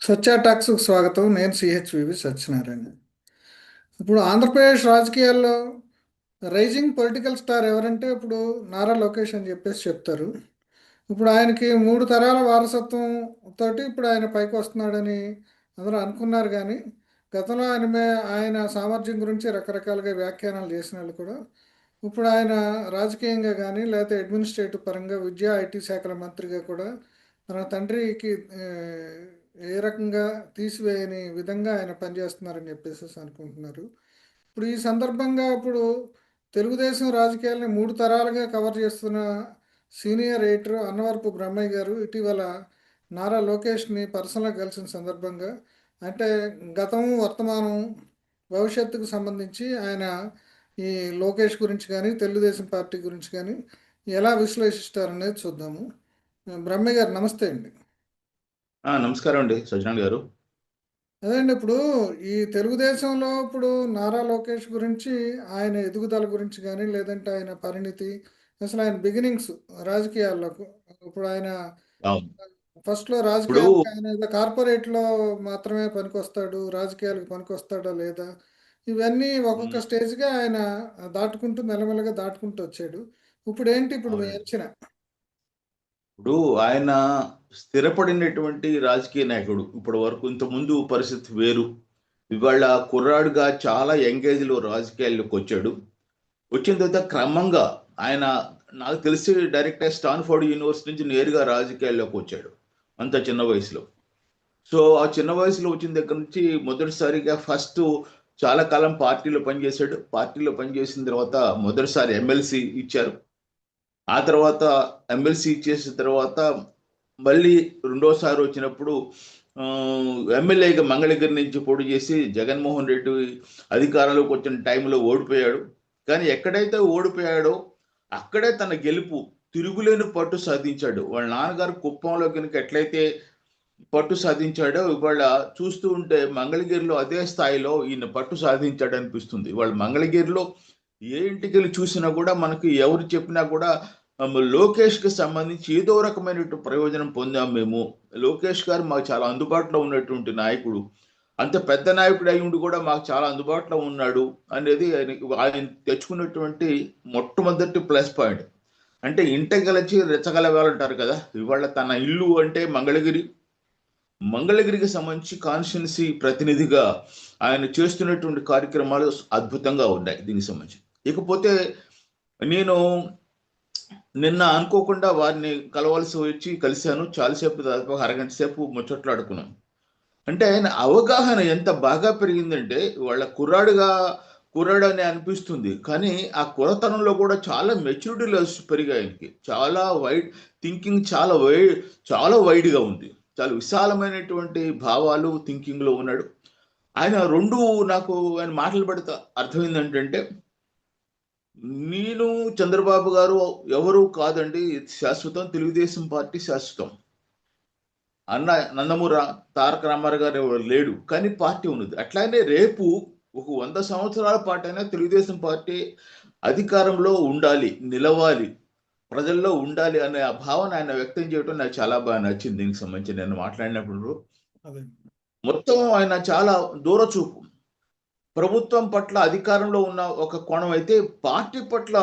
స్వచ్ఛ టాక్స్కు స్వాగతం. నేను సిహెచ్వివి సత్యనారాయణ. ఇప్పుడు ఆంధ్రప్రదేశ్ రాజకీయాల్లో రైజింగ్ పొలిటికల్ స్టార్ ఎవరంటే ఇప్పుడు నారా లోకేష్ అని చెప్పేసి చెప్తారు. ఇప్పుడు ఆయనకి 3 తరాల వారసత్వం తోటి ఇప్పుడు ఆయన పైకి వస్తున్నాడని అందరూ అనుకున్నారు. కానీ గతంలో ఆయన సామర్థ్యం గురించి రకరకాలుగా వ్యాఖ్యానాలు చేసిన వాళ్ళు కూడా ఇప్పుడు ఆయన రాజకీయంగా కానీ లేకపోతే అడ్మినిస్ట్రేటివ్ పరంగా విద్యా ఐటీ శాఖల మంత్రిగా కూడా తన తండ్రికి ఏ రకంగా తీసివేయని విధంగా ఆయన పనిచేస్తున్నారని చెప్పేసి అనుకుంటున్నారు. ఇప్పుడు ఈ సందర్భంగా ఇప్పుడు తెలుగుదేశం రాజకీయాల్ని 3 తరాలుగా కవర్ చేస్తున్న సీనియర్ ఎడిటర్ అన్నవరపు బ్రహ్మయ్య గారు ఇటీవల నారా లోకేష్ని పర్సనల్గా కలిసిన సందర్భంగా అంటే గతం, వర్తమానం, భవిష్యత్తుకు సంబంధించి ఆయన ఈ లోకేష్ గురించి కానీ తెలుగుదేశం పార్టీ గురించి కానీ ఎలా విశ్లేషిస్తారనేది చూద్దాము. బ్రహ్మయ్య గారు నమస్తే అండి. నమస్కారం అండి సజ్జనాల్ గారు. అదే అండి, ఇప్పుడు ఈ తెలుగుదేశంలో ఇప్పుడు నారా లోకేష్ గురించి ఆయన ఎదుగుదల గురించి కానీ లేదంటే ఆయన పరిణితి, అసలు ఆయన బిగినింగ్స్ రాజకీయాల్లోకి ఇప్పుడు ఆయన అవును. ఫస్ట్లో ఇప్పుడు రాజకీయాలకి ఆయన ఏదో కార్పొరేట్లో మాత్రమే పనికొస్తాడు, రాజకీయాలకు పనికొస్తాడా లేదా, ఇవన్నీ ఒక్కొక్క హ్మ్. స్టేజ్గా ఆయన దాటుకుంటూ మెల్లమెల్లగా దాటుకుంటూ వచ్చాడు. ఇప్పుడు ఏంటి ఇప్పుడు మీ అవునండి. అంచనా? ఇప్పుడు ఆయన స్థిరపడినటువంటి రాజకీయ నాయకుడు. ఇప్పటి వరకు ఇంతకుముందు పరిస్థితి వేరు. ఇవాళ కుర్రాడుగా చాలా యంగ్ ఏజ్‌లో రాజకీయాల్లోకి వచ్చాడు. వచ్చిన తర్వాత క్రమంగా ఆయన నాకు తెలిసి డైరెక్ట్‌గా స్టాన్ఫోర్డ్ యూనివర్సిటీ నుంచి నేరుగా రాజకీయాల్లోకి వచ్చాడు. అంత చిన్న వయసులో. సో, ఆ చిన్న వయసులో వచ్చిన దగ్గర నుంచి మొదటిసారిగా చాలా కాలం పార్టీలో పనిచేశాడు. పార్టీలో పనిచేసిన తర్వాత మొదటిసారి ఎమ్మెల్సీ ఇచ్చారు. ఆ తర్వాత ఎమ్మెల్సీ చేసిన తర్వాత మళ్ళీ రెండోసారి వచ్చినప్పుడు ఎమ్మెల్యేగా మంగళగిరి నుంచి పోటీ చేసి జగన్మోహన్ రెడ్డి అధికారంలోకి వచ్చిన టైంలో ఓడిపోయాడు. కానీ ఎక్కడైతే ఓడిపోయాడో అక్కడే తన గెలుపు తిరుగులేని పట్టు సాధించాడు. వాళ్ళ నాన్నగారు కుప్పంలో కనుక ఎట్లయితే పట్టు సాధించాడో ఇవాళ చూస్తూ ఉంటే మంగళగిరిలో అదే స్థాయిలో ఈయన పట్టు సాధించాడు అనిపిస్తుంది. ఇవాళ మంగళగిరిలో ఏ ఇంటికెళ్ళి చూసినా కూడా మనకి ఎవరు చెప్పినా కూడా లోకేష్‌కి సంబంధించి ఏదో రకమైనటువంటి ప్రయోజనం పొందాం మేము. లోకేష్ గారు మాకు చాలా అందుబాటులో ఉన్నటువంటి నాయకుడు. అంత పెద్ద నాయకుడు అయ్యుండి కూడా మాకు చాలా అందుబాటులో ఉన్నాడు అనేది ఆయన తెచ్చుకున్నటువంటి మొట్టమొదటి ప్లస్ పాయింట్. అంటే ఇంట గెలిచి రెచ్చగలగాలంటారు కదా! ఇవాళ తన ఇల్లు అంటే మంగళగిరి. మంగళగిరికి సంబంధించి కాన్స్టిట్యుయెన్సీ ప్రతినిధిగా ఆయన చేస్తున్నటువంటి కార్యక్రమాలు అద్భుతంగా ఉన్నాయి దీనికి సంబంధించి. ఇకపోతే నేను నిన్న అనుకోకుండా వారిని కలవాల్సి వచ్చి కలిశాను. చాలాసేపు దాదాపు అరగంట సేపు ముచ్చట్లాడుకున్నాం. అంటే ఆయన అవగాహన ఎంత బాగా పెరిగిందంటే వాళ్ళ కుర్రాడని అనిపిస్తుంది. కానీ ఆ కుర్రతనంలో కూడా చాలా మెచ్యూరిటీ లెవెల్స్ పెరిగాయి ఆయనకి. థింకింగ్ చాలా వైడ్‌గా ఉంది. చాలా విశాలమైనటువంటి భావాలు థింకింగ్‌లో ఉన్నాడు. ఆయన 2 నాకు ఆయన మాటలు పెడితే అర్థమైందేంటంటే, నేను చంద్రబాబు గారు ఎవరు కాదండి శాశ్వతం. తెలుగుదేశం పార్టీ శాశ్వతం. అన్న నందమూరి తారక రామారావు గారు ఎవరు లేడు. కానీ పార్టీ ఉన్నది. అట్లానే రేపు ఒక 100 సంవత్సరాల పాటైనా తెలుగుదేశం పార్టీ అధికారంలో ఉండాలి, నిలవాలి, ప్రజల్లో ఉండాలి అనే ఆ భావన ఆయన వ్యక్తం చేయడం నాకు చాలా బాగా నచ్చింది. దీనికి సంబంధించి నేను మాట్లాడినప్పుడు. అదే. మొత్తం ఆయన చాలా దూరచూపు. ప్రభుత్వం పట్ల అధికారంలో ఉన్న ఒక కోణం అయితే, పార్టీ పట్ల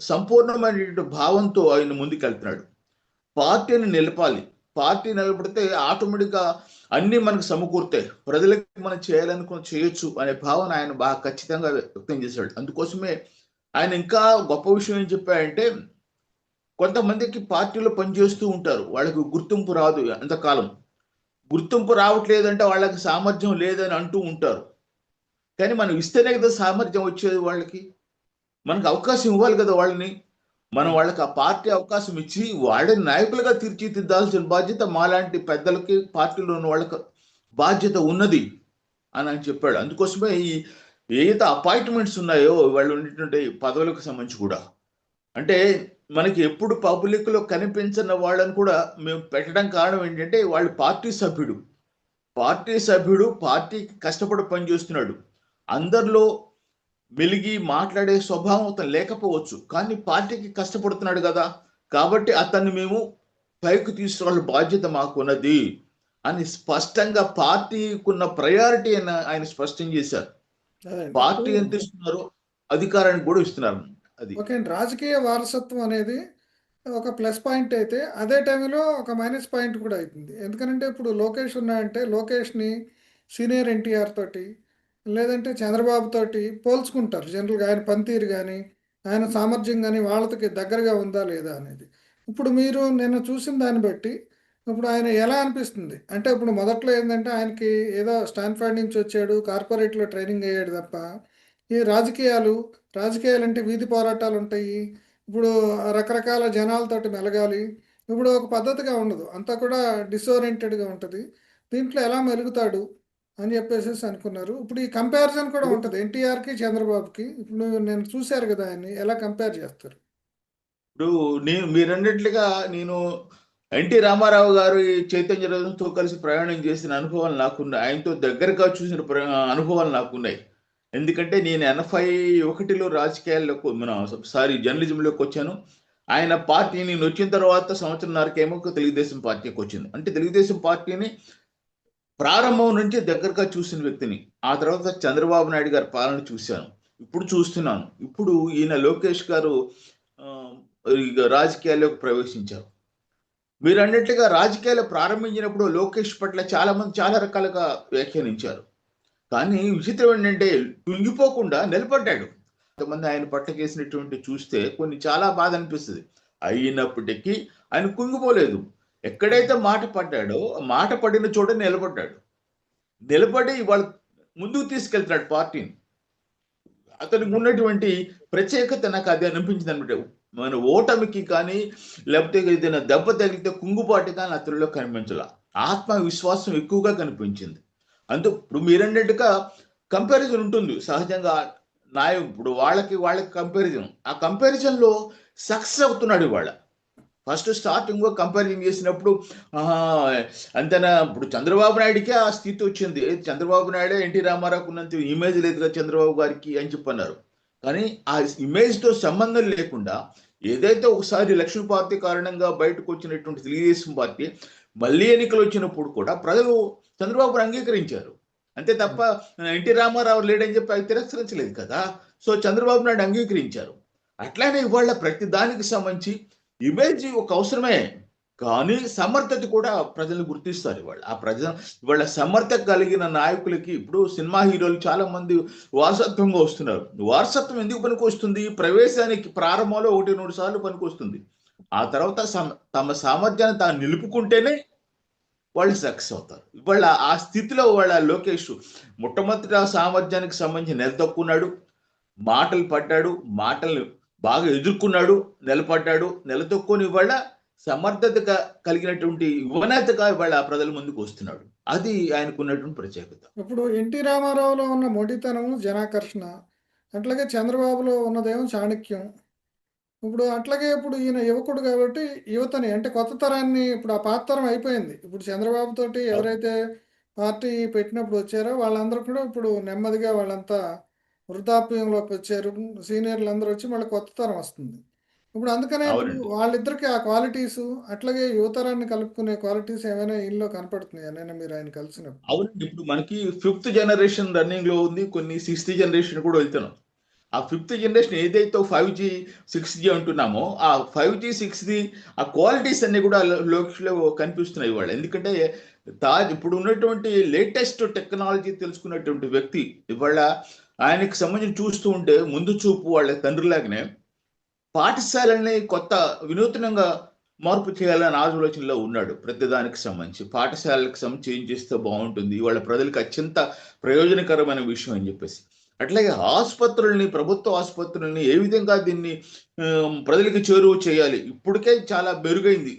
సంపూర్ణమైనటువంటి భావంతో ఆయన ముందుకెళ్తున్నాడు. పార్టీని నిలపాలి. పార్టీ నిలబడితే ఆటోమేటిక్‌గా అన్నీ మనకు సమకూరుతాయి. ప్రజలకి మనం చేయాలనుకున్నది చేయొచ్చు అనే భావన ఆయన బాగా ఖచ్చితంగా వ్యక్తం చేశాడు. అందుకోసమే ఆయన ఇంకా గొప్ప విషయం ఏం చెప్పాడంటే, కొంతమందికి పార్టీలో పనిచేస్తూ ఉంటారు. వాళ్ళకి గుర్తింపు రాదు ఎంతకాలం. గుర్తింపు రావట్లేదంటే వాళ్ళకి సామర్థ్యం లేదని అంటూ ఉంటారు. కానీ మనం ఇస్తేనే కదా సామర్థ్యం వచ్చేది వాళ్ళకి. మనకు అవకాశం ఇవ్వాలి కదా వాళ్ళని. మనం అవును. వాళ్ళకి ఆ పార్టీ అవకాశం ఇచ్చి వాళ్ళని నాయకులుగా తీర్చిదిద్దాల్సిన బాధ్యత మాలాంటి పెద్దలకి, పార్టీలో ఉన్న వాళ్ళకి బాధ్యత ఉన్నది అని ఆయన చెప్పాడు. అందుకోసమే ఏదైతే అపాయింట్మెంట్స్ ఉన్నాయో వాళ్ళు ఉండేటువంటి పదవులకు సంబంధించి కూడా. అంటే మనకి ఎప్పుడు పబ్లిక్‌లో కనిపించని వాళ్ళని కూడా మేము పెట్టడం కారణం ఏంటంటే వాళ్ళు పార్టీ సభ్యుడు. పార్టీ సభ్యుడు పార్టీకి కష్టపడి పనిచేస్తున్నాడు. అందరిలో మెలిగి మాట్లాడే స్వభావం అతను లేకపోవచ్చు. కానీ పార్టీకి కష్టపడుతున్నాడు గదా! కాబట్టి అతన్ని మేము పైకి తీసుకురావాల్సిన బాధ్యత మాకున్నది అని స్పష్టంగా పార్టీకున్న ప్రయారిటీ ఆయన స్పష్టం చేశారు. అదండి. పార్టీ ఇప్పుడు ఎంత ఇస్తున్నారో అధికారానికి కూడా ఇస్తున్నారు. అది ఓకే అండి. రాజకీయ వారసత్వం అనేది ఒక ప్లస్ పాయింట్ అయితే, అదే టైంలో ఒక మైనస్ పాయింట్ కూడా అవుతుంది. ఎందుకనంటే ఇప్పుడు లోకేష్ ఉన్నాయంటే, లోకేష్‌ని సీనియర్ ఎన్టీఆర్ తోటి, లేదంటే చంద్రబాబు తోటి పోల్చుకుంటారు జనరల్‌గా. ఆయన పనితీరు గాని, ఆయన సామర్థ్యం గాని వాళ్ళకి దగ్గరగా ఉందా లేదా అనేది. ఇప్పుడు మీరు నిన్న చూసిన దాన్ని బట్టి, ఇప్పుడు ఆయన ఎలా అనిపిస్తుంది? అంటే ఇప్పుడు మొదట్లో ఏందంటే ఆయనకి ఏదో స్టాన్ఫర్డ్ నుంచి వచ్చాడు, కార్పొరేట్‌లో ట్రైనింగ్ అయ్యాడు తప్ప, ఈ రాజకీయాలంటే వీధి పోరాటాలుంటాయి. ఇప్పుడు రకరకాల జనాలతోటి మెలగాలి. ఇప్పుడు ఒక పద్ధతిగా ఉండదు. అంతా కూడా డిసోరియంటెడ్‌గా ఉంటది. దీంట్లో ఎలా మెలుగుతాడు అని చెప్పేసేసి అనుకున్నారు. ఇప్పుడు ఈ కంపారిజన్ కూడా ఉంటది. ఎన్టీఆర్‌కి, చంద్రబాబుకి. ఇప్పుడు నేను చూసారు కదా ఆయన్ని. ఎలా కంపేర్ చేస్తారు? ఇప్పుడు మీరన్నట్లుగా నేను ఎన్టీ రామారావు గారి చైతన్య రథంతో కలిసి ప్రయాణం చేసిన అనుభవాలు నాకున్నాయి. ఆయనతో దగ్గరగా చూసిన అనుభవాలు నాకున్నాయి. ఎందుకంటే నేను 81లో రాజకీయాల్లోకి జర్నలిజంలోకి వచ్చాను. ఆయన పార్టీ నేను వచ్చిన తర్వాత సంవత్సరంన్నరకేమో తెలుగుదేశం పార్టీకి వచ్చింది. అంటే తెలుగుదేశం పార్టీని ప్రారంభం నుంచి దగ్గరగా చూసిన వ్యక్తిని. ఆ తర్వాత చంద్రబాబు నాయుడు గారి పాలన చూశాను. ఇప్పుడు చూస్తున్నాను. ఇప్పుడు ఈయన లోకేష్ గారు ఆహ్, రాజకీయాల్లోకి ప్రవేశించారు. మీరన్నట్టుగా రాజకీయాలు ప్రారంభించినప్పుడు లోకేష్ పట్ల చాలా మంది చాలా రకాలుగా వ్యాఖ్యానించారు. కానీ విచిత్రం ఏంటంటే కుంగిపోకుండా నిలబడ్డాడు. కొంతమంది ఆయన పట్ల చేసినటువంటి చూస్తే కొన్ని చాలా బాధ అనిపిస్తది. అయినప్పటికీ ఆయన కుంగిపోలేదు. ఎక్కడైతే మాట పడ్డాడో, ఆ మాట పడిన చోట నిలబడ్డాడు. నిలబడి ఇవాళ ముందుకు తీసుకెళ్తున్నాడు పార్టీని. అతనికి ఉన్నటువంటి ప్రత్యేకత నాకు అది అనిపించిందనమాట. మన ఓటమికి కానీ, లేకపోతే ఏదైనా దెబ్బ తగిలితే కుంగుబాటు కానీ అతనిలో కనిపించలా. ఆత్మవిశ్వాసం ఎక్కువగా కనిపించింది. ఇప్పుడు మీరన్నట్టుగా కంపారిజన్ ఉంటుంది. సహజంగా ఇప్పుడు వాళ్ళకి కంపారిజన్. ఆ కంపారిజన్‌లో సక్సెస్ అవుతున్నాడు ఇవాళ. ఫస్ట్ స్టార్టింగ్‌లో కంపారిజన్ చేసినప్పుడు ఆహా! అంతేనా ఇప్పుడు చంద్రబాబు నాయుడికే ఆ స్థితి వచ్చింది. చంద్రబాబు నాయుడే ఎన్టీ రామారావుకు ఉన్నంత ఇమేజ్ లేదు కదా చంద్రబాబు గారికి అని చెప్పన్నారు. కానీ ఆ ఇమేజ్‌తో సంబంధం లేకుండా ఏదైతే ఒకసారి ఎలక్షన్ పార్టీ కారణంగా బయటకు వచ్చినటువంటి తెలుగుదేశం పార్టీ మళ్ళీ ఎన్నికలు వచ్చినప్పుడు కూడా ప్రజలు చంద్రబాబును అంగీకరించారు. అంతే తప్ప ఎన్టీ రామారావు లేడని చెప్పి అది తిరస్కరించలేదు కదా! సో చంద్రబాబు నాయుడు అంగీకరించారు. అట్లానే ఇవాళ ప్రతి దానికి సంబంధించి ఇమేజ్ ఒక అవసరమే. కానీ సమర్థత కూడా ప్రజలు గుర్తిస్తారు ఇవాళ. ఇవాళ సమర్థత కలిగిన నాయకులకి ఇప్పుడు సినిమా హీరోలు చాలా మంది వారసత్వంగా వస్తున్నారు. వారసత్వం ఎందుకు పనికొస్తుంది? ప్రవేశానికి ప్రారంభంలో 1, 2 సార్లు పనికొస్తుంది. ఆ తర్వాత తమ సామర్థ్యాన్ని తాను నిలుపుకుంటేనే వాళ్ళు సక్సెస్ అవుతారు. ఇవాళ ఆ స్థితిలో లోకేష్ మొట్టమొదట సామర్థ్యానికి సంబంధించి నిలదొక్కున్నాడు. మాటలు పడ్డాడు. మాటల్ని బాగా ఎదుర్కొన్నాడు. నిలబడ్డాడు. నిలదొక్కుని ఇవాళ సమర్థత కలిగినటువంటి యువనేతగా ఇవాళ ప్రజల ముందుకు వస్తున్నాడు. అది ఆయనకున్నటువంటి ప్రత్యేకత. ఇప్పుడు ఎన్టీ రామారావులో ఉన్న మొండితనం, జనాకర్షణ, అట్లాగే చంద్రబాబులో ఉన్నదేమో చాణక్యం. ఇప్పుడు అట్లాగే ఇప్పుడు ఈయన యువకుడు కాబట్టి యువతని అంటే కొత్త తరాన్ని ఇప్పుడు ఆ పాత తరం అయిపోయింది. ఇప్పుడు చంద్రబాబు తోటి అవును. ఎవరైతే పార్టీ పెట్టినప్పుడు వచ్చారో వాళ్ళందరూ కూడా ఇప్పుడు నెమ్మదిగా వాళ్ళంతా వృద్ధాప్యంలోకి వచ్చారు. సీనియర్లు అందరూ వచ్చి మళ్ళీ కొత్త తరం వస్తుంది. ఇప్పుడు అందుకనే ఇప్పుడు అవునండి. వాళ్ళిద్దరికీ ఆ క్వాలిటీసు అట్లాగే యువతరాన్ని కలుపుకునే క్వాలిటీస్ ఏమైనా ఈయనలో కనపడుతున్నాయా? నిన్న మీరు ఆయన కలిసినప్పుడు? అవునండి. ఇప్పుడు మనకి ఫిఫ్త్ జనరేషన్ రన్నింగ్‌లో ఉంది. కొన్ని సిక్స్త్ జనరేషన్ కూడా వెళ్తున్నాం. ఆ ఫిఫ్త్ జనరేషన్ ఏదైతే 5జీ, 6జీ అంటున్నామో, ఆ 5జీ, 6జీ ఆ క్వాలిటీస్ అన్నీ కూడా లోకేష్‌లో కనిపిస్తున్నాయి ఇవాళ. ఎందుకంటే ఇప్పుడు ఉన్నటువంటి లేటెస్ట్ టెక్నాలజీ తెలుసుకున్నటువంటి వ్యక్తి ఇవాళ ఆయనకి సంబంధించి చూస్తూ ఉంటే ముందు చూపు వాళ్ళ తండ్రిలాగానే పాఠశాలని కొత్త వినూత్నంగా మార్పు చేయాలని ఆలోచనలో ఉన్నాడు. ప్రతిదానికి సంబంధించి. పాఠశాలలకు సంబంధించి చేంజ్ చేస్తే బావుంటుంది. ఇవాళ ప్రజలకు అత్యంత ప్రయోజనకరమైన విషయం అని చెప్పేసి. అట్లాగే ప్రభుత్వ ఆసుపత్రుల్ని ఏ విధంగా దీన్ని ప్రజలకు చేరువ చేయాలి. ఇప్పటికే చాలా మెరుగైంది.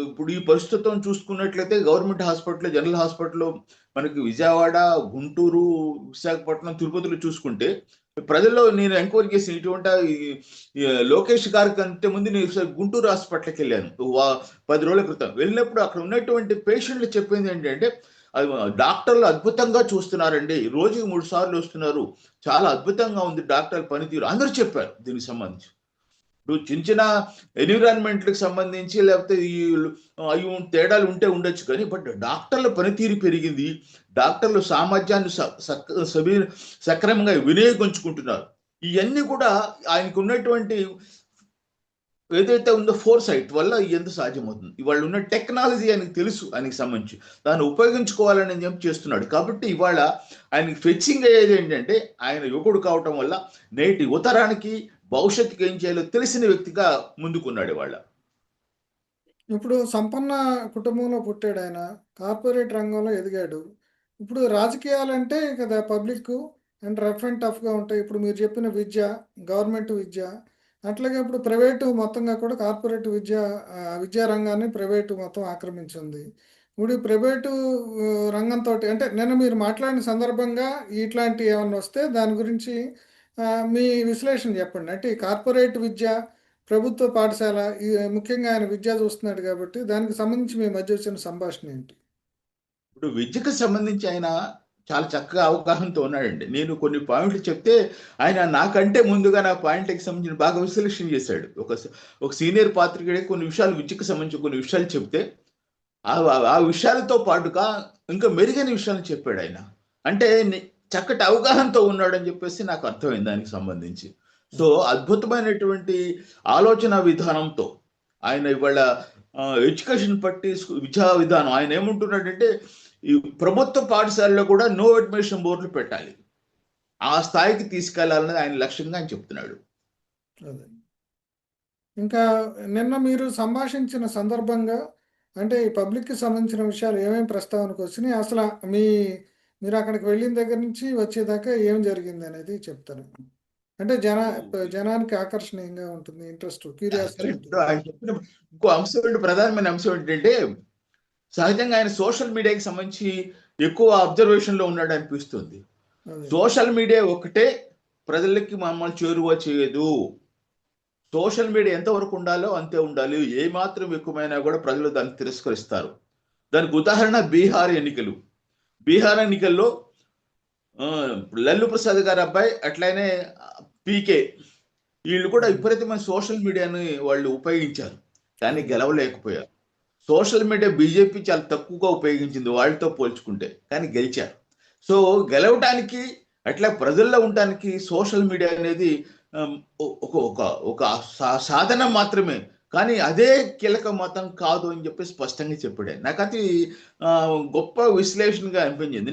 ఇప్పుడు ఈ ప్రస్తుతం చూసుకున్నట్లయితే గవర్నమెంట్ హాస్పిటల్, జనరల్ హాస్పిటల్‌లో మనకి విజయవాడ, గుంటూరు, విశాఖపట్నం, తిరుపతిలో చూసుకుంటే ప్రజల్లో నేను ఎంక్వైరీ చేసిన ఇటువంటి ఈ లోకేష్ గారి కంటే ముందు నేను ఒకసారి గుంటూరు హాస్పిటల్‌కెళ్ళాను. 10 రోజుల క్రితం. వెళ్ళినప్పుడు అక్కడ ఉన్నటువంటి పేషెంట్లు చెప్పింది ఏంటంటే, డాక్టర్లు అద్భుతంగా చూస్తున్నారండి. రోజుకి 3 సార్లు వస్తున్నారు. చాలా అద్భుతంగా ఉంది డాక్టర్ల పనితీరు. అందరూ చెప్పారు దీనికి సంబంధించి. ఇప్పుడు చిన్న చిన్న ఎన్విరాన్మెంట్కి సంబంధించి లేకపోతే ఈ అవి తేడాలు ఉంటే ఉండొచ్చు కానీ బట్ డాక్టర్ల పనితీరు పెరిగింది. డాక్టర్లు సామర్థ్యాన్ని సక్రమంగా వినియోగించుకుంటున్నారు. ఇవన్నీ కూడా ఆయనకు ఉన్నటువంటి ఏదైతే ఉందో ఫోర్ సైట్ వల్ల ఎంత సాధ్యమవుతుంది. ఇవాళ ఉన్న టెక్నాలజీ ఆయనకు తెలుసు, ఆయనకి సంబంధించి దాన్ని ఉపయోగించుకోవాలని చెప్పి చేస్తున్నాడు. కాబట్టి ఇవాళ ఆయనకి ఫెచ్చింగ్ అయ్యేది ఏంటంటే ఆయన యువకుడు కావటం వల్ల నేటి యువతరానికి భవిష్యత్తుకి ఏం చేయాలో తెలిసిన వ్యక్తిగా ముందుకున్నాడు ఇవాళ. ఇప్పుడు సంపన్న కుటుంబంలో పుట్టాడు ఆయన. కార్పొరేట్ రంగంలో ఎదిగాడు. ఇప్పుడు రాజకీయాలంటే కదా పబ్లిక్ అండ్ రఫ్ అండ్ టఫ్గా ఉంటాయి. ఇప్పుడు మీరు చెప్పిన విద్య, గవర్నమెంట్ విద్య, అట్లాగే ఇప్పుడు ప్రైవేటు మొత్తంగా కూడా కార్పొరేట్ విద్యా రంగాన్ని ప్రైవేటు మొత్తం ఆక్రమించింది. ఇప్పుడు ఈ ప్రైవేటు రంగంతో అంటే నిన్న మీరు మాట్లాడిన సందర్భంగా ఇట్లాంటి ఏమన్నా వస్తే దాని గురించి మీ విశ్లేషణ చెప్పండి. అంటే ఈ కార్పొరేట్ విద్య, ప్రభుత్వ పాఠశాల ముఖ్యంగా ఆయన విద్య చూస్తున్నాడు కాబట్టి దానికి సంబంధించి మీ మధ్య వచ్చిన సంభాషణ ఏంటి? ఇప్పుడు విద్యకు సంబంధించి ఆయన చాలా చక్కగా అవగాహనతో ఉన్నాడండి. నేను కొన్ని పాయింట్లు చెప్తే ఆయన నాకంటే ముందుగా నా పాయింట్కి సంబంధించిన బాగా విశ్లేషణ చేశాడు. ఒక సీనియర్ పాత్రికేయుడు కొన్ని విషయాలు విద్యకు సంబంధించి కొన్ని విషయాలు చెప్తే ఆ విషయాలతో పాటుగా ఇంకా మెరుగైన విషయాలు చెప్పాడు ఆయన. అంటే చక్కటి అవగాహనతో ఉన్నాడని చెప్పేసి నాకు అర్థమైంది దానికి సంబంధించి. సో అద్భుతమైనటువంటి ఆలోచన విధానంతో ఆయన ఇవాళ ఎడ్యుకేషన్ పట్టి విద్యా విధానం ఆయన ఏమంటున్నాడంటే ఈ ప్రభుత్వ పాఠశాలలో కూడా నో అడ్మిషన్ బోర్డులు పెట్టాలి, ఆ స్థాయికి తీసుకెళ్లాలని ఆయన లక్ష్యంగా ఆయన చెప్తున్నాడు. అదే. ఇంకా నిన్న మీరు సంభాషించిన సందర్భంగా అంటే ఈ పబ్లిక్కి సంబంధించిన విషయాలు ఏమేమి ప్రస్తావనకు వచ్చినాయి, అసలు మీరు అక్కడికి వెళ్ళిన దగ్గర నుంచి వచ్చేదాకా ఏం జరిగింది అనేది చెప్తాను. అంటే జనానికి ఆకర్షణీయంగా ఉంటుంది, ఇంట్రెస్ట్, క్యూరియాసిటీ ఉంటుంది. ఆయన చెప్పిన ఇంకో అంశం ఏంటి, ప్రధానమైన అంశం ఏంటంటే సహజంగా ఆయన సోషల్ మీడియాకి సంబంధించి ఎక్కువ అబ్జర్వేషన్ లో ఉన్నాడు అనిపిస్తుంది. సోషల్ మీడియా ఒకటే ప్రజలకి మమ్మల్ని చేరువ చేయదు. సోషల్ మీడియా ఎంతవరకు ఉండాలో అంతే ఉండాలి. ఏ మాత్రం ఎక్కువైనా కూడా ప్రజలు దాన్ని తిరస్కరిస్తారు. దానికి ఉదాహరణ బీహార్ ఎన్నికలు. బీహార్ ఎన్నికల్లో లల్లు ప్రసాద్ గారి అబ్బాయి అట్లనే పీకే వీళ్ళు కూడా విపరీతమైన సోషల్ మీడియాని వాళ్ళు ఉపయోగించారు, కానీ గెలవలేకపోయారు. సోషల్ మీడియా బీజేపీ చాలా తక్కువగా ఉపయోగించింది వాళ్ళతో పోల్చుకుంటే, కానీ గెలిచారు. సో గెలవటానికి అట్లా ప్రజల్లో ఉండటానికి సోషల్ మీడియా అనేది ఒక సాధనం మాత్రమే, కానీ అదే కీలక మతం కాదు అని చెప్పి స్పష్టంగా చెప్పాడు. నాకు అది గొప్ప విశ్లేషణగా అనిపించింది.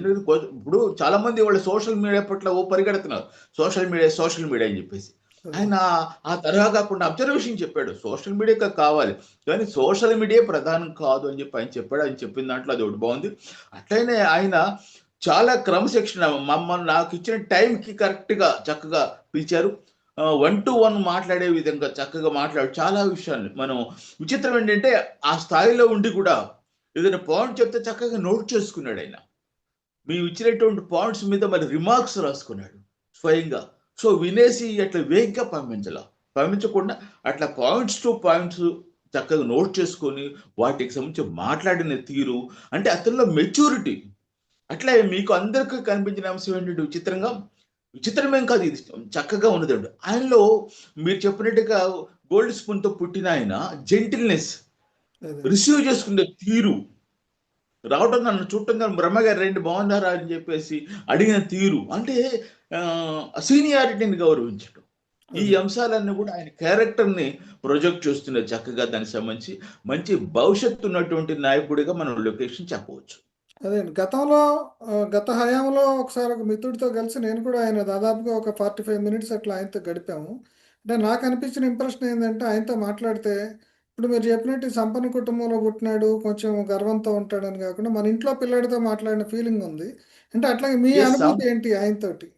ఇప్పుడు చాలా మంది వాళ్ళు సోషల్ మీడియా పట్ల పరిగెడుతున్నారు, సోషల్ మీడియా అని చెప్పేసి. ఆయన ఆ తరహా కాకుండా అబ్జర్వేషన్ చెప్పాడు, సోషల్ మీడియా కావాలి కానీ సోషల్ మీడియా ప్రధానం కాదు అని చెప్పి ఆయన చెప్పాడు. ఆయన చెప్పిన దాంట్లో అది ఒకటి బాగుంది. అట్లనే ఆయన చాలా క్రమశిక్షణ, మమ్మల్ని నాకు ఇచ్చిన టైంకి కరెక్ట్గా చక్కగా పిలిచారు. 1-to-1 మాట్లాడే విధంగా చక్కగా మాట్లాడు చాలా విషయాలు. మనం విచిత్రం ఏంటంటే ఆ స్థాయిలో ఉండి కూడా ఏదైనా పాయింట్ చెప్తే చక్కగా నోట్ చేసుకున్నాడు ఆయన. మేము ఇచ్చినటువంటి పాయింట్స్ మీద మరి రిమార్క్స్ రాసుకున్నాడు స్వయంగా. సో వినేసి అట్లా వేగంగా పంపించకుండా అట్లా పాయింట్స్ టు పాయింట్స్ చక్కగా నోట్ చేసుకొని వాటికి సంబంధించి మాట్లాడిన తీరు, అంటే అతనిలో మెచ్యూరిటీ. అట్లా మీకు అందరికీ కనిపించిన అంశం ఏంటంటే విచిత్రమేం కాదు, ఇది చక్కగా ఉన్నదండి ఆయనలో. మీరు చెప్పినట్టుగా గోల్డ్ స్పూన్ తో పుట్టిన ఆయన జెంటిల్నెస్, రిసీవ్ చేసుకునే తీరు, రావటం నన్ను చూడటం బ్రహ్మగారు రెండు బాగున్నారా అని చెప్పేసి అడిగిన తీరు, అంటే సీనియారిటీని గౌరవించడం, ఈ అంశాలన్నీ కూడా ఆయన క్యారెక్టర్ని ప్రొజెక్ట్ చేస్తున్నారు చక్కగా. దానికి సంబంధించి మంచి భవిష్యత్తు ఉన్నటువంటి నాయకుడిగా మనం లొకేషన్ చెప్పవచ్చు. అదే గత హయాంలో ఒకసారి ఒక మిత్రుడితో కలిసి నేను కూడా ఆయన దాదాపుగా ఒక 45 మినిట్స్ అట్లా ఆయనతో గడిపాము. అంటే నాకు అనిపించిన ఇంప్రెషన్ ఏంటంటే ఆయనతో మాట్లాడితే ఇప్పుడు మీరు చెప్పినట్టు సంపన్న కుటుంబంలో పుట్టినాడు, కొంచెం గర్వంతో ఉంటాడని కాకుండా మన ఇంట్లో పిల్లాడితో మాట్లాడిన ఫీలింగ్ ఉంది. అంటే అట్లాగే మీ అనుభూతి ఏంటి ఆయనతోటి?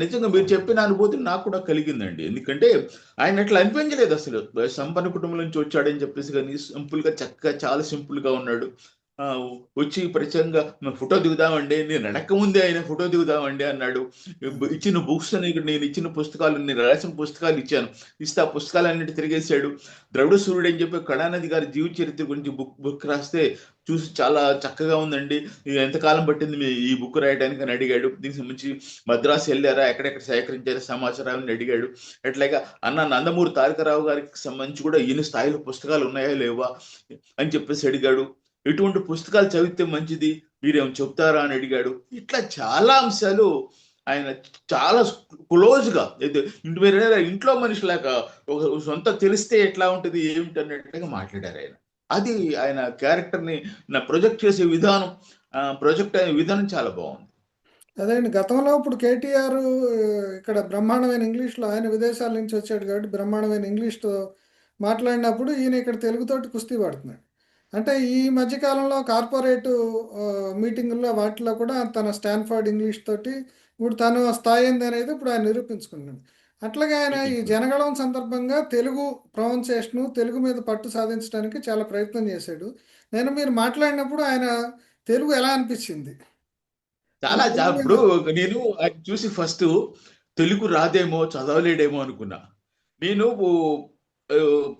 నిజంగా మీరు చెప్పిన అనుభూతి నాకు కూడా కలిగిందండి. ఎందుకంటే ఆయన అట్లా అనిపించలేదు అసలు సంపన్న కుటుంబం నుంచి వచ్చాడని చెప్పేసి, కానీ సింపుల్ గా చక్కగా చాలా సింపుల్ గా ఉన్నాడు. ఆ, వచ్చి ప్రత్యేకంగా "మేము ఫోటో దిగుదామండి, నేను అడక్క ముందే ఆయన ఫోటో దిగుదామండి" అన్నాడు. ఇచ్చిన బుక్స్, నేను ఇచ్చిన పుస్తకాలు, నేను రాసిన పుస్తకాలు ఇచ్చాను. ఇస్తే ఆ పుస్తకాలన్నిటి తిరిగేశాడు. ద్రవిడ సూర్యుడు అని చెప్పి కళానిధి గారి జీవిత చరిత్ర గురించి బుక్ రాస్తే చూసి చాలా చక్కగా ఉందండి, ఇది ఎంతకాలం పట్టింది మీ ఈ బుక్ రాయడానికి అని అడిగాడు. దీనికి సంబంధించి మద్రాసు వెళ్ళారా, ఎక్కడెక్కడ సేకరించారా సమాచారాన్ని అడిగాడు. అట్లాగా అన్న నందమూరి తారకరావు గారికి సంబంధించి కూడా ఈయన స్థాయిలో పుస్తకాలు ఉన్నాయా లేవా అని చెప్పేసి అడిగాడు. ఎటువంటి పుస్తకాలు చదివితే మంచిది, మీరేం చెప్తారా అని అడిగాడు. ఇట్లా చాలా అంశాలు ఆయన చాలా క్లోజ్గా, ఇంట్లో మనిషిలాగా, ఒక సొంత తెలిస్తే ఎట్లా ఉంటుంది ఏమిటి అన్నట్టుగా మాట్లాడారు ఆయన. అది ఆయన క్యారెక్టర్ని నా ప్రొజెక్ట్ చేసే విధానం, ప్రొజెక్ట్ అయ్యే విధానం చాలా బాగుంది. అదే అండి, గతంలో ఇప్పుడు కేటీఆర్ ఇక్కడ బ్రహ్మాండమైన ఇంగ్లీష్లో, ఆయన విదేశాల నుంచి వచ్చాడు కాబట్టి బ్రహ్మాండమైన ఇంగ్లీష్తో మాట్లాడినప్పుడు ఈయన ఇక్కడ తెలుగుతోటి కుస్తీ పడుతున్నాడు. అంటే ఈ మధ్యకాలంలో కార్పొరేట్ మీటింగుల్లో వాటిలో కూడా తన స్టాన్ఫర్డ్ ఇంగ్లీష్ తోటి ఇప్పుడు తను స్థాయి ఏంది అనేది ఇప్పుడు ఆయన నిరూపించుకున్నాడు. అట్లాగే ఆయన ఈ జనగణం సందర్భంగా తెలుగు ప్రొనౌన్సియేషను, తెలుగు మీద పట్టు సాధించడానికి చాలా ప్రయత్నం చేశాడు. మీరు మాట్లాడినప్పుడు ఆయన తెలుగు ఎలా అనిపించింది? చాలా తెలుగు మీద ఇప్పుడు నేను అది చూసి ఫస్ట్ తెలుగు రాదేమో, చదవలేడేమో అనుకున్నా. నేను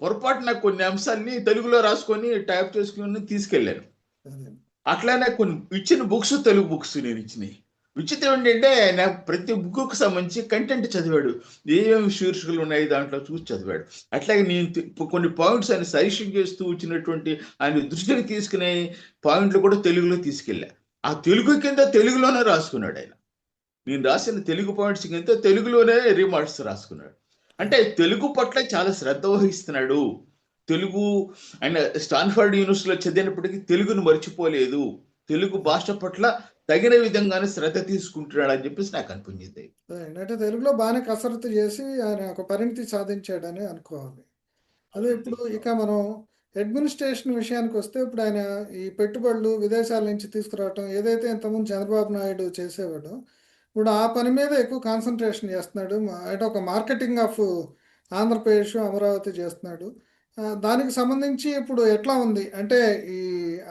పొరపాటున కొన్ని అంశాల్ని తెలుగులో రాసుకొని టైప్ చేసుకుని తీసుకెళ్ళాను. అదే. అట్లానే కొన్ని ఇచ్చిన బుక్స్ తెలుగు బుక్స్ నేను ఇచ్చినాయి. విచిత్రం ఏంటంటే ఆయన ప్రతి బుక్కు సంబంధించి కంటెంట్ చదివాడు, ఏమేమి శీర్షికలు ఉన్నాయి దాంట్లో చూసి చదివాడు. అట్లాగే నేను కొన్ని పాయింట్స్ ఆయన సజెషన్ చేస్తూ ఇచ్చినటువంటి ఆయన దృష్టికి తీసుకునే పాయింట్లు కూడా తెలుగులో తీసుకెళ్ళా. ఆ తెలుగు కింద తెలుగులోనే రాసుకున్నాడు ఆయన. నేను రాసిన తెలుగు పాయింట్స్ కింద తెలుగులోనే రిమార్క్స్ రాసుకున్నాడు. అంటే తెలుగు పట్ల చాలా శ్రద్ధ వహిస్తున్నాడు. తెలుగు ఆయన స్టాన్ఫర్డ్ యూనివర్సిటీలో చదివినప్పటికీ తెలుగును మర్చిపోలేదు. తెలుగు భాష పట్ల తగిన విధంగానే శ్రద్ధ తీసుకుంటున్నాడు అని చెప్పేసి నాకు అనిపించింది. అదేండి. అంటే తెలుగులో బాగానే కసరత్తు చేసి ఆయన ఒక పరిణితి సాధించాడని అనుకోవాలి. అదే అవునండి. ఇప్పుడు ఇక మనం అడ్మినిస్ట్రేషన్ విషయానికి వస్తే ఇప్పుడు ఆయన ఈ పెట్టుబడులు విదేశాల నుంచి తీసుకురావటం ఏదైతే ఇంతకుముందు చంద్రబాబు నాయుడు చేసేవాడో ఇప్పుడు ఆ పని మీద ఎక్కువ కాన్సన్ట్రేషన్ చేస్తున్నాడు. అంటే ఒక మార్కెటింగ్ ఆఫ్ ఆంధ్రప్రదేశ్, అమరావతి చేస్తున్నాడు. దానికి సంబంధించి ఇప్పుడు ఎట్లా ఉంది అంటే ఈ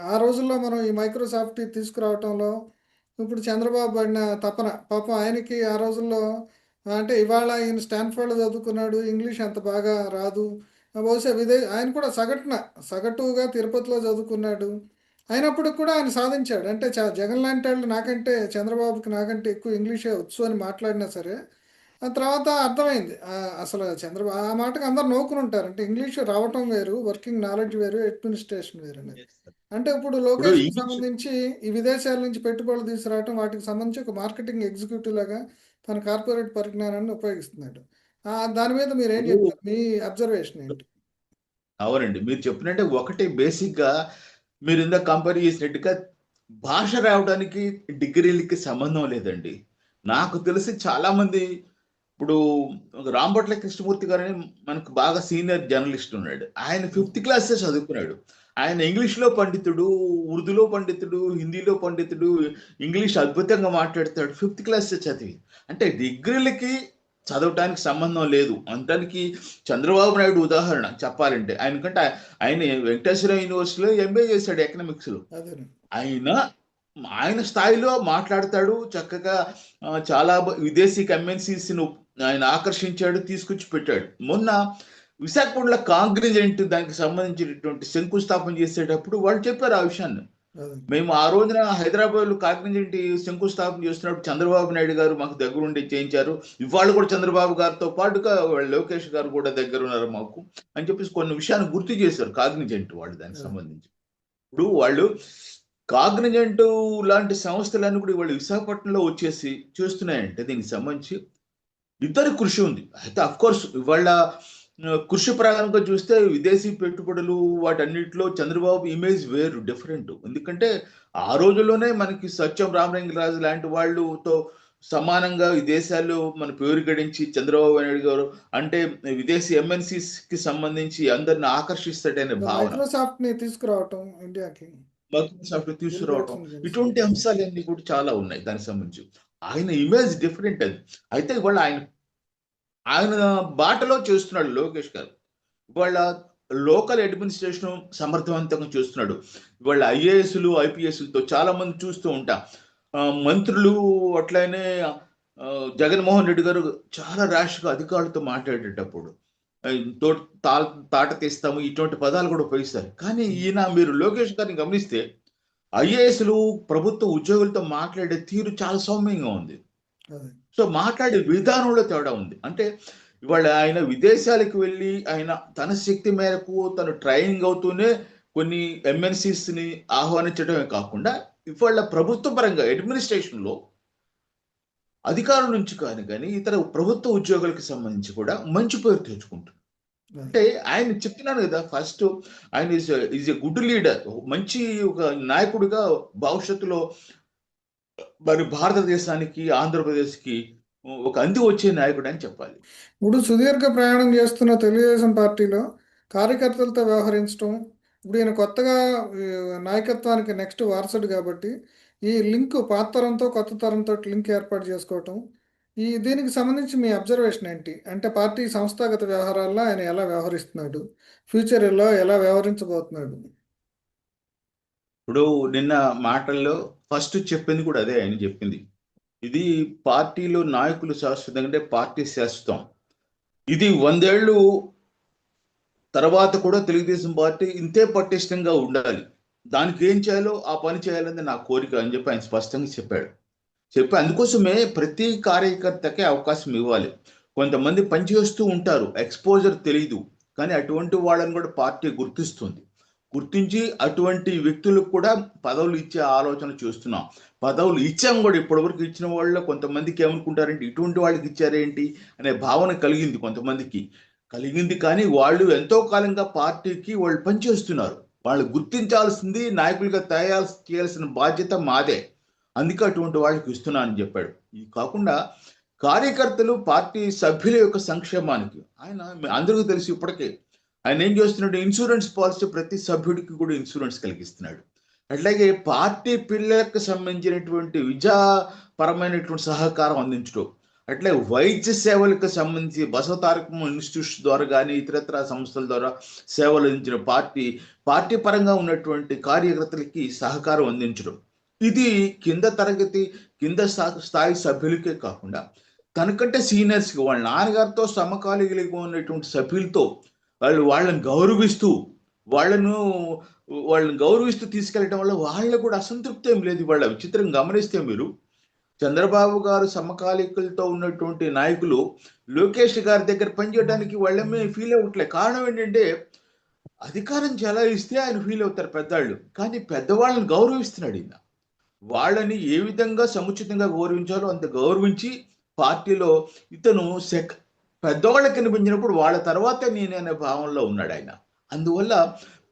ఆ రోజుల్లో మనం ఈ మైక్రోసాఫ్ట్ తీసుకురావటంలో ఇప్పుడు చంద్రబాబు పడిన తపన పాపం ఆయనకి ఆ రోజుల్లో అంటే ఇవాళ ఈయన స్టాన్ఫర్డ్లో చదువుకున్నాడు, ఇంగ్లీష్ అంత బాగా రాదు. బహుశా ఆయన కూడా సగటుగా తిరుపతిలో చదువుకున్నాడు. అయినప్పటికి కూడా ఆయన సాధించాడు. అంటే జగన్ లాంటి వాళ్ళు నాకంటే, చంద్రబాబుకి నాకంటే ఎక్కువ ఇంగ్లీషే వచ్చు అని మాట్లాడినా సరే ఆ తర్వాత అర్థమైంది. అసలు చంద్రబాబు ఆ మాటకి అందరు నవ్వుకుని ఉంటారు. అంటే ఇంగ్లీష్ రావటం వేరు, వర్కింగ్ నాలెడ్జ్ వేరు, అడ్మినిస్ట్రేషన్ వేరు అనేది. అంటే ఇప్పుడు ఇప్పుడు లోకేష్కి ఇంగ్లీష్ సంబంధించి ఈ విదేశాల నుంచి పెట్టుబడులు తీసుకురావటం వాటికి సంబంధించి ఒక మార్కెటింగ్ ఎగ్జిక్యూటివ్ లాగా తన కార్పొరేట్ పరిజ్ఞానాన్ని ఉపయోగిస్తున్నాడు. దాని మీద మీరు ఏం ఇప్పుడు చెప్తారు? మీ అబ్జర్వేషన్ ఏంటి? అవునండి. మీరు చెప్పినట్టే ఒకటి బేసిక్‌గా మీరు ఇందాక కంపేర్ చేసినట్టుగా భాష రావడానికి డిగ్రీలకి సంబంధం లేదండి. నాకు తెలిసి చాలామంది ఇప్పుడు రాంభట్ల కృష్ణమూర్తి గారని మనకు బాగా సీనియర్ జర్నలిస్ట్ ఉన్నాడు. ఆయన ఫిఫ్త్ క్లాసే చదువుకున్నాడు. ఆయన ఇంగ్లీష్‌లో పండితుడు, ఉర్దూలో పండితుడు, హిందీలో పండితుడు, ఇంగ్లీష్ అద్భుతంగా మాట్లాడతాడు ఫిఫ్త్ క్లాసే చదివి. అంటే డిగ్రీలకి చదవటానికి సంబంధం లేదు అనటానికి చంద్రబాబు నాయుడు ఉదాహరణ చెప్పాలంటే. ఆయన వెంకటేశ్వర యూనివర్సిటీలో ఎంబీఏ చేశాడు ఎకనామిక్స్‌లో. అదేనండి. ఆయన ఆయన స్థాయిలో మాట్లాడతాడు చక్కగా. చాలా విదేశీ ఎంఎన్సీస్‌ను ఆయన ఆకర్షించాడు, తీసుకొచ్చి పెట్టాడు. మొన్న విశాఖపట్నంలో కాంగ్నిజెంట్ దానికి సంబంధించినటువంటి శంకుస్థాపన చేసేటప్పుడు వాళ్ళు చెప్పారు ఆ విషయాన్ని. అదే. మేము ఆ రోజున హైదరాబాద్‌లో కాగ్నిజెంట్ శంకుస్థాపన చేస్తున్నప్పుడు చంద్రబాబు నాయుడు గారు మాకు దగ్గరుండి చేయించారు. ఇవాళ కూడా చంద్రబాబు గారితో పాటుగా లోకేష్ గారు కూడా దగ్గరున్నారు మాకు అని చెప్పేసి కొన్ని విషయాన్ని గుర్తు చేశారు కాగ్నిజెంట్ వాళ్ళు దానికి అదే. సంబంధించి. ఇప్పుడు వాళ్ళు కాగ్నిజెంట్ లాంటి సంస్థలన్నీ కూడా ఇవాళ విశాఖపట్నంలో వచ్చేసి చేస్తున్నాయంటే దీనికి సంబంధించి ఇద్దరి కృషి ఉంది. అయితే అఫ్‌కోర్స్ ఇవాళ కృషి ప్రకారంగా చూస్తే విదేశీ పెట్టుబడులు వాటన్నిటిలో చంద్రబాబు ఇమేజ్ వేరు, డిఫరెంట్. ఎందుకంటే ఆ రోజుల్లోనే మనకి సత్యం రామలింగరాజు లాంటి వాళ్ళుతో సమానంగా ఈ దేశాల్లో మన పేరు గడించి చంద్రబాబు నాయుడు గారు అంటే విదేశీ ఎంఎన్‌సీస్‌కి సంబంధించి అందరిని ఆకర్షిస్తాడనే భావన. మైక్రోసాఫ్ట్‌ని తీసుకురావటం ఇండియాకి, మైక్రోసాఫ్ట్ బిల్ తీసుకురావటం, గేట్స్‌ని కలిసి. ఇటువంటి అంశాలన్నీ కూడా చాలా ఉన్నాయి దానికి సంబంధించి. ఆయన ఇమేజ్ డిఫరెంట్ అది. అయితే ఇవాళ ఆయన ఆయన బాటలో చేస్తున్నాడు లోకేష్ గారు. ఇవాళ లోకల్ అడ్మినిస్ట్రేషన్ సమర్థవంతంగా చేస్తున్నాడు. ఇవాళ ఐఏఎస్లు ఐపీఎస్లతో చాలా మంది చూస్తూ ఉంటా. మంత్రులు అట్లనే జగన్మోహన్ రెడ్డి గారు చాలా ర్యాష్గా అధికారులతో మాట్లాడేటప్పుడు తో తాట తీస్తాము ఇటువంటి పదాలు కూడా ఉపయోగిస్తారు. కానీ ఈయన మీరు లోకేష్ గారిని గమనిస్తే ఐఏఎస్లు ప్రభుత్వ ఉద్యోగులతో మాట్లాడే తీరు చాలా సౌమ్యంగా ఉంది. సో మాట్లాడే విధానంలో తేడా ఉంది. అంటే ఇవాళ ఆయన విదేశాలకు వెళ్ళి ఆయన తన శక్తి మేరకు తను ట్రైనింగ్ అవుతూనే కొన్ని ఎంఎన్సీస్ని ఆహ్వానించడమే కాకుండా ఇవాళ ప్రభుత్వ పరంగా అడ్మినిస్ట్రేషన్లో అధికారుల నుంచి కానీ ఇతర ప్రభుత్వ ఉద్యోగులకు సంబంధించి కూడా మంచి పేరు తెచ్చుకుంటుంది. అంటే ఆయన చెప్తున్నాను కదా, ఫస్ట్ ఆయన ఈజ్ ఎ గుడ్ లీడర్, మంచి ఒక నాయకుడిగా భవిష్యత్తులో మరి భారతదేశానికి ఆంధ్రప్రదేశ్కి ఒక అంది వచ్చే నాయకుడు అని చెప్పాలి. ఇప్పుడు సుదీర్ఘ ప్రయాణం చేస్తున్న తెలుగుదేశం పార్టీలో కార్యకర్తలతో వ్యవహరించడం, ఇప్పుడు ఈయన కొత్తగా నాయకత్వానికి నెక్స్ట్ వారసుడు కాబట్టి ఈ లింక్ పాత తరంతో కొత్త తరంతో లింక్ ఏర్పాటు చేసుకోవటం, దీనికి సంబంధించి మీ అబ్జర్వేషన్ ఏంటి? అంటే పార్టీ సంస్థాగత వ్యవహారాల్లో ఆయన ఎలా వ్యవహరిస్తున్నాడు, ఫ్యూచర్లో ఎలా వ్యవహరించబోతున్నాడు? ఇప్పుడు నిన్న మాటల్లో ఫస్ట్ చెప్పింది కూడా అదే ఆయన చెప్పింది. ఇది పార్టీలో నాయకులు శాశ్వతం అంటే పార్టీ శాశ్వతం. ఇది 100 ఏళ్ళు తర్వాత కూడా తెలుగుదేశం పార్టీ ఇంతే పటిష్టంగా ఉండాలి, దానికి ఏం చేయాలో ఆ పని చేయాలని నా కోరిక అని చెప్పి ఆయన స్పష్టంగా చెప్పాడు. అందుకోసమే ప్రతి కార్యకర్తకే అవకాశం ఇవ్వాలి. కొంతమంది పనిచేస్తూ ఉంటారు, ఎక్స్పోజర్ తెలియదు, కానీ అటువంటి వాళ్ళని కూడా పార్టీ గుర్తిస్తుంది. గుర్తించి అటువంటి వ్యక్తులకు కూడా పదవులు ఇచ్చే ఆలోచన చేస్తున్నాం. పదవులు ఇచ్చాం కూడా, ఇప్పటివరకు ఇచ్చిన వాళ్ళు కొంతమందికి ఏమనుకుంటారంటే ఇటువంటి వాళ్ళకి ఇచ్చారేంటి అనే భావన కలిగింది కొంతమందికి. కానీ వాళ్ళు ఎంతో కాలంగా పార్టీకి వాళ్ళు పనిచేస్తున్నారు. వాళ్ళు గుర్తించాల్సింది, నాయకులుగా తయారు చేయాల్సిన బాధ్యత మాదే. అందుకే అటువంటి వాళ్ళకి ఇస్తున్నానని చెప్పాడు. ఇది కాకుండా కార్యకర్తలు పార్టీ సభ్యుల యొక్క సంక్షేమానికి ఆయన అందరికీ తెలిసి ఇప్పటికే ఆయన ఏం చేస్తున్నాడు, ఇన్సూరెన్స్ పాలసీ ప్రతి సభ్యుడికి కూడా ఇన్సూరెన్స్ కలిగిస్తున్నాడు. అట్లాగే పార్టీ పిల్లలకు సంబంధించినటువంటి విద్యాపరమైనటువంటి సహకారం అందించడం, అట్లే వైద్య సేవలకు సంబంధించి బసవతారకం ఇన్స్టిట్యూట్స్ ద్వారా కానీ ఇతరత్ర సంస్థల ద్వారా సేవలు అందించిన పార్టీ పరంగా ఉన్నటువంటి కార్యకర్తలకి సహకారం అందించడం, ఇది కింద స్థాయి సభ్యులకే కాకుండా తనకంటే సీనియర్స్కి, వాళ్ళ నాన్నగారితో సమకాలీకులుగా ఉన్నటువంటి సభ్యులతో వాళ్ళని గౌరవిస్తూ తీసుకెళ్ళటం వల్ల వాళ్ళకు కూడా అసంతృప్తి ఏం లేదు. వాళ్ళ విచిత్రం గమనిస్తే మీరు చంద్రబాబు గారు సమకాలీకులతో ఉన్నటువంటి నాయకులు లోకేష్ గారి దగ్గర పనిచేయడానికి వాళ్ళమే ఫీల్ అవ్వట్లే. కారణం ఏంటంటే అధికారం చెలాయిస్తే ఆయన ఫీల్ అవుతారు పెద్దవాళ్ళు, కానీ పెద్దవాళ్ళని గౌరవిస్తున్నాడు ఈయన. వాళ్ళని ఏ విధంగా సముచితంగా గౌరవించాలో అంత గౌరవించి పార్టీలో ఇతను పెద్దవాళ్ళకి కనిపించినప్పుడు వాళ్ళ తర్వాతే నేననే భావంలో ఉన్నాడు ఆయన. అందువల్ల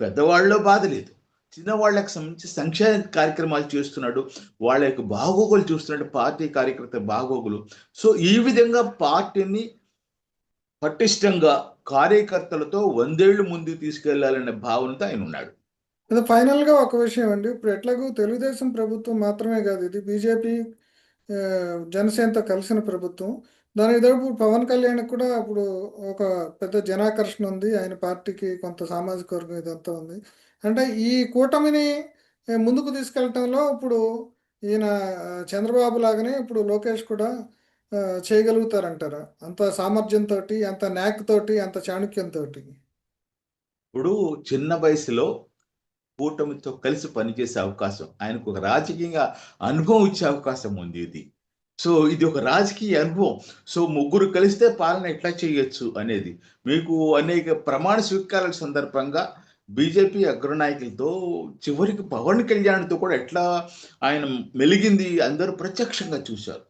పెద్దవాళ్ళలో బాధ లేదు, చిన్నవాళ్ళకి సంబంధించి సంక్షేమ కార్యక్రమాలు చేస్తున్నాడు, వాళ్ళ యొక్క బాగోగులు చూస్తున్నాడు, పార్టీ కార్యకర్త బాగోగులు. సో ఈ విధంగా పార్టీని పటిష్టంగా కార్యకర్తలతో 100 ఏళ్ళు ముందుకు తీసుకెళ్లాలనే భావనతో ఆయన ఉన్నాడు. అది ఫైనల్గా ఒక విషయం అండి, ఇప్పుడు ఎట్లాగూ తెలుగుదేశం ప్రభుత్వం మాత్రమే కాదు, ఇది బీజేపీ జనసేనతో కలిసిన ప్రభుత్వం. దానికి తోడు పవన్ కళ్యాణ్కి కూడా ఇప్పుడు ఒక పెద్ద జనాకర్షణ ఉంది, ఆయన పార్టీకి కొంత సామాజిక వర్గం ఇదంతా ఉంది. అంటే ఈ కూటమిని ముందుకు తీసుకెళ్ళటంలో ఇప్పుడు ఈయన చంద్రబాబు లాగానే ఇప్పుడు లోకేష్ కూడా చేయగలుగుతారంటారా? అంత సామర్థ్యంతో, అంత న్యాక్ తోటి, అంత చాణుక్యంతో. ఇప్పుడు చిన్న వయసులో కూటమితో కలిసి పనిచేసే అవకాశం, ఆయనకు ఒక రాజకీయంగా అనుభవం ఇచ్చే అవకాశం ఉంది ఇది. సో ఇది ఒక రాజకీయ అనుభవం. సో ముగ్గురు కలిస్తే పాలన ఎట్లా చేయొచ్చు అనేది మీకు అనేక ప్రమాణ స్వీకారాల సందర్భంగా బీజేపీ అగ్రనాయకులతో చివరికి పవన్ కళ్యాణ్తో కూడా ఎట్లా ఆయన మెలిగింది అందరూ ప్రత్యక్షంగా చూశారు.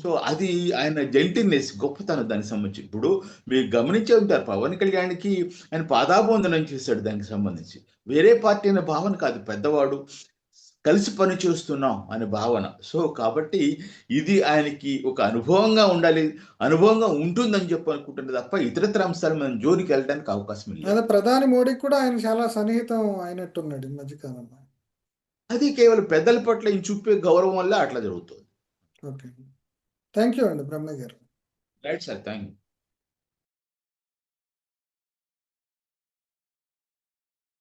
సో అది ఆయన జెంటిల్నెస్, గొప్పతనం దానికి సంబంధించి. ఇప్పుడు మీరు గమనించే ఉంటారు, పవన్ కళ్యాణ్కి ఆయన పాదాబంధనం చేశాడు దానికి సంబంధించి. వేరే పార్టీ అనే భావన కాదు, పెద్దవాడు కలిసి పని చేస్తున్నాం అనే భావన. సో కాబట్టి ఇది ఆయనకి ఒక అనుభవంగా ఉండాలి, అనుభవంగా ఉంటుందని చెప్పి అనుకుంటుంది తప్ప ఇతరత్ర అంశాలు మనం జోలికి వెళ్ళడానికి అవకాశం లేదు. ప్రధాని మోడీకి కూడా ఆయన చాలా సన్నిహితం అయినట్టున్నాడు ఈ మధ్యకాలంలో. అది కేవలం పెద్దల పట్ల ఈయన చూపే గౌరవం వల్ల అట్లా జరుగుతుంది. ఓకే, థ్యాంక్ యూ అండి బ్రహ్మయ్య గారు. Right sir, thank you.